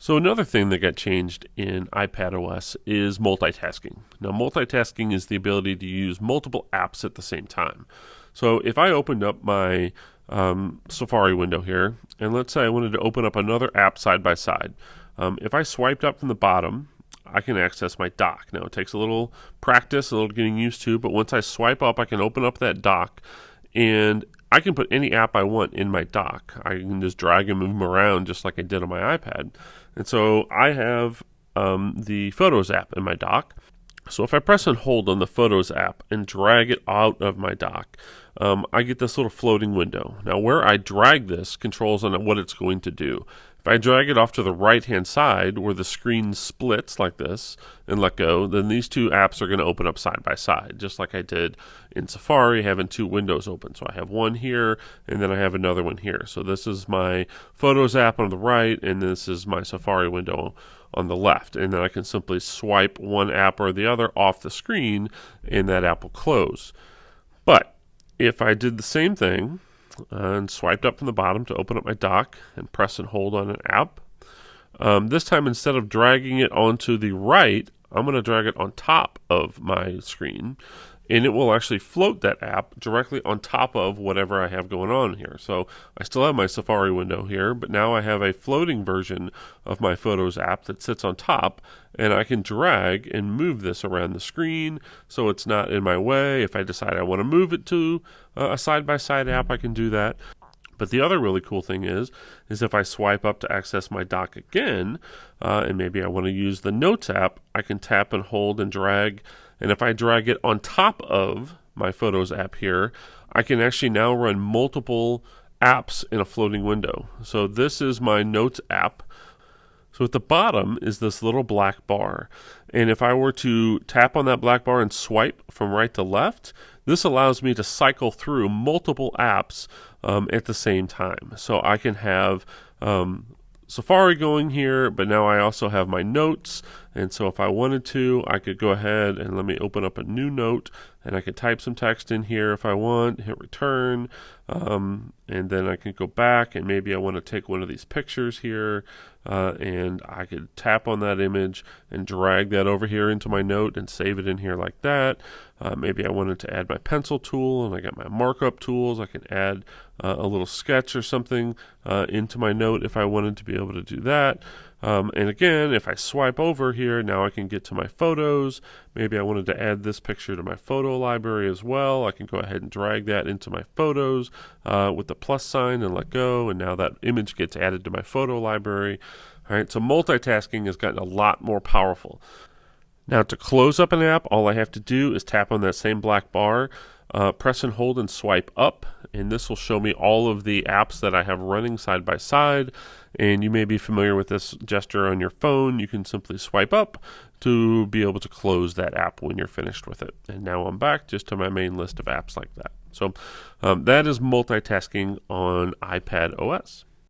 So another thing that got changed in iPadOS is multitasking. Now, multitasking is the ability to use multiple apps at the same time. So if I opened up my Safari window here, and let's say I wanted to open up another app side by side, if I swiped up from the bottom, I can access my dock. Now, it takes a little practice, a little getting used to, but once I swipe up, I can open up that dock, and I can put any app I want in my dock. I can just drag and move them around just like I did on my iPad. And so I have the Photos app in my dock. So if I press and hold on the Photos app and drag it out of my dock, I get this little floating window. Now where I drag this controls on what it's going to do. If I drag it off to the right-hand side where the screen splits like this and let go, then these two apps are going to open up side by side, just like I did in Safari, having two windows open. So I have one here, and then I have another one here. So this is my Photos app on the right, and this is my Safari window on the left. And then I can simply swipe one app or the other off the screen, and that app will close. But if I did the same thing, and swiped up from the bottom to open up my dock and press and hold on an app. This time, instead of dragging it onto the right, I'm going to drag it on top of my screen, and it will actually float that app directly on top of whatever I have going on here. So I still have my Safari window here, but now I have a floating version of my Photos app that sits on top, and I can drag and move this around the screen so it's not in my way. If I decide I want to move it to a side-by-side app, I can do that. But the other really cool thing is if I swipe up to access my dock again, and maybe I want to use the Notes app, I can tap and hold and drag. And if I drag it on top of my Photos app here, I can actually now run multiple apps in a floating window. So this is my Notes app. So at the bottom is this little black bar. And if I were to tap on that black bar and swipe from right to left, this allows me to cycle through multiple apps at the same time. So I can have Safari going here, but now I also have my Notes. And so if I wanted to, I could go ahead and let me open up a new note, and I could type some text in here if I want, hit return, and then I can go back, and maybe I want to take one of these pictures here, and I could tap on that image and drag that over here into my note and save it in here like that. Maybe I wanted to add my pencil tool, and I got my markup tools. I can add a little sketch or something into my note if I wanted to be able to do that. And again, if I swipe over here, now I can get to my photos. Maybe I wanted to add this picture to my photo library as well. I can go ahead and drag that into my photos with the plus sign and let go, and now that image gets added to my photo library. All right, so multitasking has gotten a lot more powerful. Now to close up an app, all I have to do is tap on that same black bar, press and hold and swipe up, and this will show me all of the apps that I have running side by side. And you may be familiar with this gesture on your phone. You can simply swipe up to be able to close that app when you're finished with it. And now I'm back just to my main list of apps like that. So that is multitasking on iPadOS.